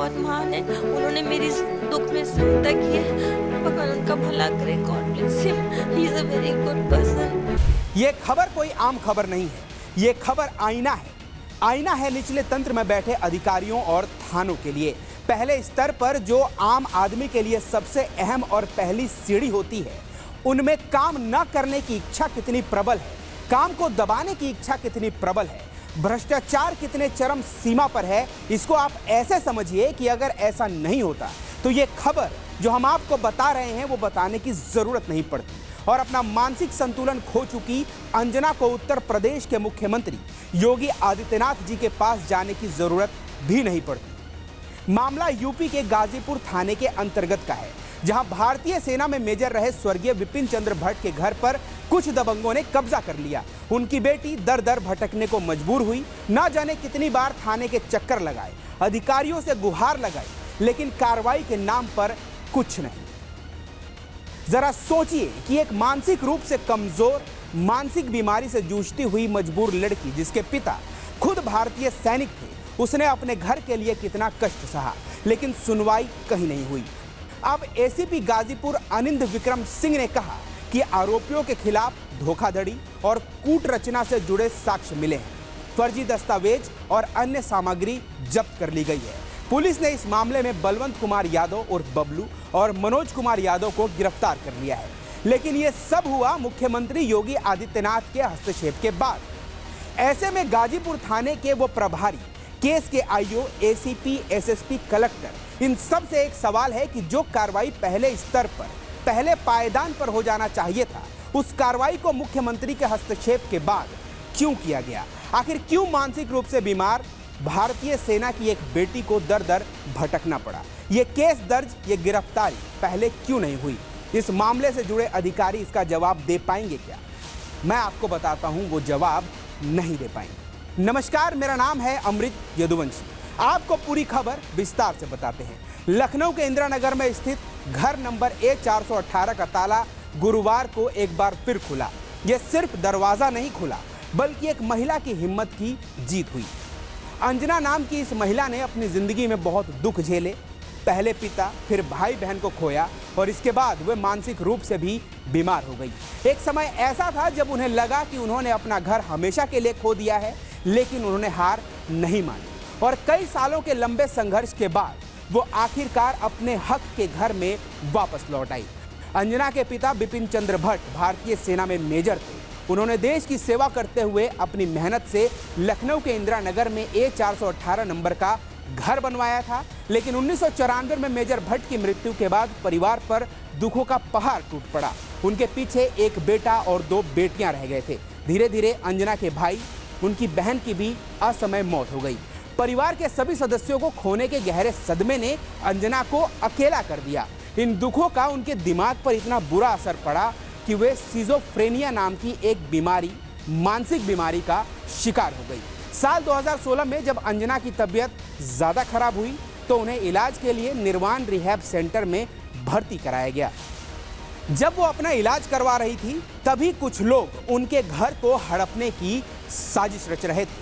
बहुत महान है, उन्होंने मेरी दुख में सहायता की है। भगवान उनका भला करे, God bless him, he is a very good person. ये खबर कोई आम खबर नहीं है, ये खबर आईना है। आईना है निचले तंत्र में बैठे अधिकारियों और थानों के लिए। पहले स्तर पर जो आम आदमी के लिए सबसे अहम और पहली सीढ़ी होती है, उनमें काम न करने की इच्छा कितनी प्रबल है, काम को दबाने की इच्छा कितनी प्रबल है, भ्रष्टाचार कितने चरम सीमा पर है, इसको आप ऐसे समझिए कि अगर ऐसा नहीं होता तो ये खबर जो हम आपको बता रहे हैं वो बताने की जरूरत नहीं पड़ती। और अपना मानसिक संतुलन खो चुकी अंजना को उत्तर प्रदेश के मुख्यमंत्री योगी आदित्यनाथ जी के पास जाने की जरूरत भी नहीं पड़ती। मामला यूपी के गाजीपुर थाने के अंतर्गत का है, जहां भारतीय सेना में मेजर रहे स्वर्गीय विपिन चंद्र भट्ट के घर पर कुछ दबंगों ने कब्जा कर लिया। उनकी बेटी दर दर भटकने को मजबूर हुई, ना जाने कितनी बार थाने के चक्कर लगाए, अधिकारियों से गुहार लगाई, लेकिन कार्रवाई के नाम पर कुछ नहीं। जरा सोचिए कि एक मानसिक रूप से कमजोर, मानसिक बीमारी से जूझती हुई मजबूर लड़की, जिसके पिता खुद भारतीय सैनिक थे, उसने अपने घर के लिए कितना कष्ट सहा, लेकिन सुनवाई कहीं नहीं हुई। अब एसीपी गाजीपुर अनिंद विक्रम सिंह ने कहा कि आरोपियों के खिलाफ धोखाधड़ी और कूट रचना से जुड़े साक्ष्य मिले हैं, फर्जी दस्तावेज और अन्य सामग्री जब्त कर ली गई है। पुलिस ने इस मामले में बलवंत कुमार यादव उर्फ बबलू और मनोज कुमार यादव को गिरफ्तार कर लिया है। लेकिन यह सब हुआ मुख्यमंत्री योगी आदित्यनाथ के हस्तक्षेप के बाद। ऐसे में गाजीपुर थाने के वो प्रभारी, केस के आईओ, एसीपी, एसएसपी, कलेक्टर, इन सब से एक सवाल है कि जो कार्रवाई पहले स्तर पर, पहले पायदान पर हो जाना चाहिए था, उस कार्रवाई को मुख्यमंत्री के हस्तक्षेप के बाद क्यों किया गया? आखिर क्यों मानसिक रूप से बीमार भारतीय सेना की एक बेटी को दर दर भटकना पड़ा? ये केस दर्ज, ये गिरफ्तारी पहले क्यों नहीं हुई? इस मामले से जुड़े अधिकारी इसका जवाब दे पाएंगे क्या? मैं आपको बताता हूं, वो जवाब नहीं दे पाएंगे। नमस्कार, मेरा नाम है अमृत यदुवंशी। आपको पूरी खबर विस्तार से बताते हैं। लखनऊ के इंदिरा नगर में स्थित घर नंबर A418 का ताला गुरुवार को एक बार फिर खुला। यह सिर्फ दरवाजा नहीं खुला, बल्कि एक महिला की हिम्मत की जीत हुई। अंजना नाम की इस महिला ने अपनी जिंदगी में बहुत दुख झेले। पहले पिता, फिर भाई बहन को खोया और इसके बाद वे मानसिक रूप से भी बीमार हो गई। एक समय ऐसा था जब उन्हें लगा कि उन्होंने अपना घर हमेशा के लिए खो दिया है, लेकिन उन्होंने हार नहीं मानी और कई सालों के लंबे संघर्ष के बाद वो आखिरकार अपने हक के घर में वापस लौट आई। अंजना के पिता विपिन चंद्र भट्ट भारतीय सेना में मेजर थे। उन्होंने देश की सेवा करते हुए अपनी मेहनत से लखनऊ के इंदिरा नगर में A418 नंबर का घर बनवाया था, लेकिन 1994 में मेजर भट्ट की मृत्यु के बाद परिवार पर दुखों का पहाड़ टूट पड़ा। उनके पीछे एक बेटा और 2 बेटियां रह गए थे। धीरे धीरे अंजना के भाई, उनकी बहन की भी असमय मौत हो गई। परिवार के सभी सदस्यों को खोने के गहरे सदमे ने अंजना को अकेला कर दिया। इन दुखों का उनके दिमाग पर इतना बुरा असर पड़ा कि वे सिजोफ्रेनिया नाम की एक बीमारी, मानसिक बीमारी का शिकार हो गई। साल 2016 में जब अंजना की तबीयत ज़्यादा खराब हुई तो उन्हें इलाज के लिए निर्वाण रिहैब सेंटर में भर्ती कराया गया। जब वो अपना इलाज करवा रही थी, तभी कुछ लोग उनके घर को हड़पने की साजिश रच रहे थे।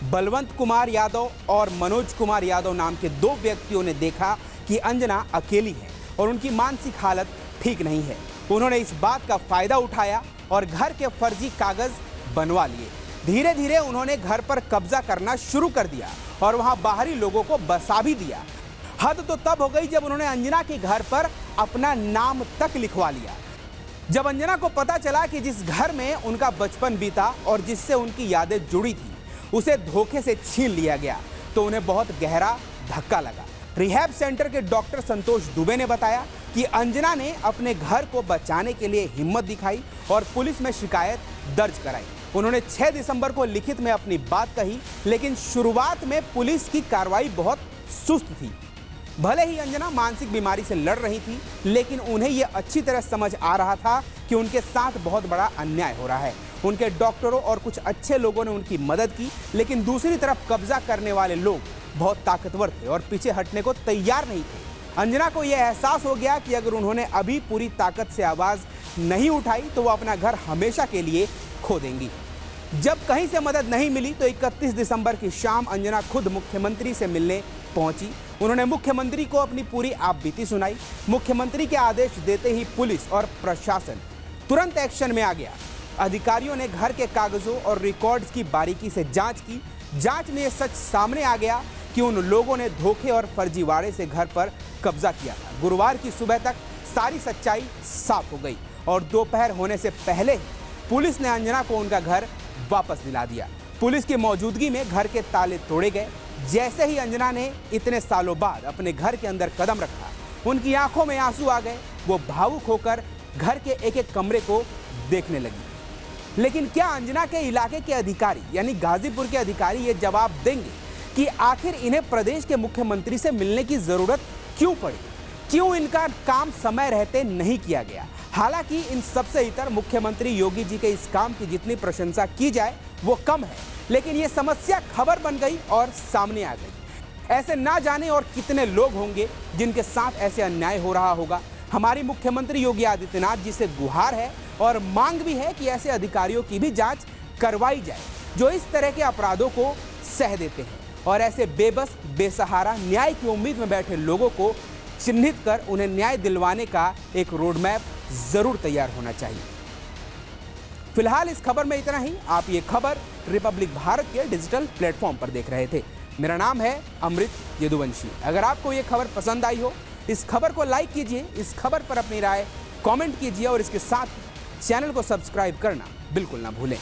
बलवंत कुमार यादव और मनोज कुमार यादव नाम के 2 व्यक्तियों ने देखा कि अंजना अकेली है और उनकी मानसिक हालत ठीक नहीं है। उन्होंने इस बात का फायदा उठाया और घर के फर्जी कागज बनवा लिए। धीरे धीरे उन्होंने घर पर कब्जा करना शुरू कर दिया और वहां बाहरी लोगों को बसा भी दिया। हद तो तब हो गई जब उन्होंने अंजना के घर पर अपना नाम तक लिखवा लिया। जब अंजना को पता चला कि जिस घर में उनका बचपन बीता और जिससे उनकी यादें जुड़ी थी, उसे धोखे से छीन लिया गया, तो उन्हें बहुत गहरा धक्का लगा। रिहैब सेंटर के डॉक्टर संतोष दुबे ने बताया कि अंजना ने अपने घर को बचाने के लिए हिम्मत दिखाई और पुलिस में शिकायत दर्ज कराई। उन्होंने 6 दिसंबर को लिखित में अपनी बात कही, लेकिन शुरुआत में पुलिस की कार्रवाई बहुत सुस्त थी। भले ही अंजना मानसिक बीमारी से लड़ रही थी, लेकिन उन्हें यह अच्छी तरह समझ आ रहा था कि उनके साथ बहुत बड़ा अन्याय हो रहा है। उनके डॉक्टरों और कुछ अच्छे लोगों ने उनकी मदद की, लेकिन दूसरी तरफ कब्जा करने वाले लोग बहुत ताकतवर थे और पीछे हटने को तैयार नहीं थे। अंजना को यह एहसास हो गया कि अगर उन्होंने अभी पूरी ताकत से आवाज़ नहीं उठाई तो वो अपना घर हमेशा के लिए खो देंगी। जब कहीं से मदद नहीं मिली तो 31 दिसंबर की शाम अंजना खुद मुख्यमंत्री से मिलने पहुंची। उन्होंने मुख्यमंत्री को अपनी पूरी आपबीती सुनाई। मुख्यमंत्री के आदेश देते ही पुलिस और प्रशासन तुरंत एक्शन में आ गया। अधिकारियों ने घर के कागजों और रिकॉर्ड्स की बारीकी से जांच की। जांच में यह सच सामने आ गया कि उन लोगों ने धोखे और फर्जीवाड़े से घर पर कब्जा किया था। गुरुवार की सुबह तक सारी सच्चाई साफ हो गई और दोपहर होने से पहले ही पुलिस ने अंजना को उनका घर वापस दिला दिया। पुलिस की मौजूदगी में घर के ताले तोड़े गए। जैसे ही अंजना ने इतने सालों बाद अपने घर के अंदर कदम रखा, उनकी आंखों में आंसू आ गए। वो भावुक होकर घर के एक एक कमरे को देखने लगी। लेकिन क्या अंजना के इलाके के अधिकारी यानी गाजीपुर के अधिकारी ये जवाब देंगे कि आखिर इन्हें प्रदेश के मुख्यमंत्री से मिलने की जरूरत क्यों पड़ी? क्यों इनका काम समय रहते नहीं किया गया? हालांकि इन सबसे इतर मुख्यमंत्री योगी जी के इस काम की जितनी प्रशंसा की जाए वो कम है, लेकिन ये समस्या खबर बन गई और सामने आ गई। ऐसे ना जाने और कितने लोग होंगे जिनके साथ ऐसे अन्याय हो रहा होगा। हमारी मुख्यमंत्री योगी आदित्यनाथ जी से गुहार है और मांग भी है कि ऐसे अधिकारियों की भी जांच करवाई जाए जो इस तरह के अपराधों को सह देते हैं और ऐसे बेबस बेसहारा न्याय की उम्मीद में बैठे लोगों को चिन्हित कर उन्हें न्याय दिलवाने का एक रोड मैप जरूर तैयार होना चाहिए। फिलहाल इस खबर में इतना ही। आप ये खबर रिपब्लिक भारत के डिजिटल प्लेटफॉर्म पर देख रहे थे। मेरा नाम है अमृत यदुवंशी। अगर आपको ये खबर पसंद आई हो, इस खबर को लाइक कीजिए, इस खबर पर अपनी राय कमेंट कीजिए और इसके साथ चैनल को सब्सक्राइब करना बिल्कुल ना भूलें।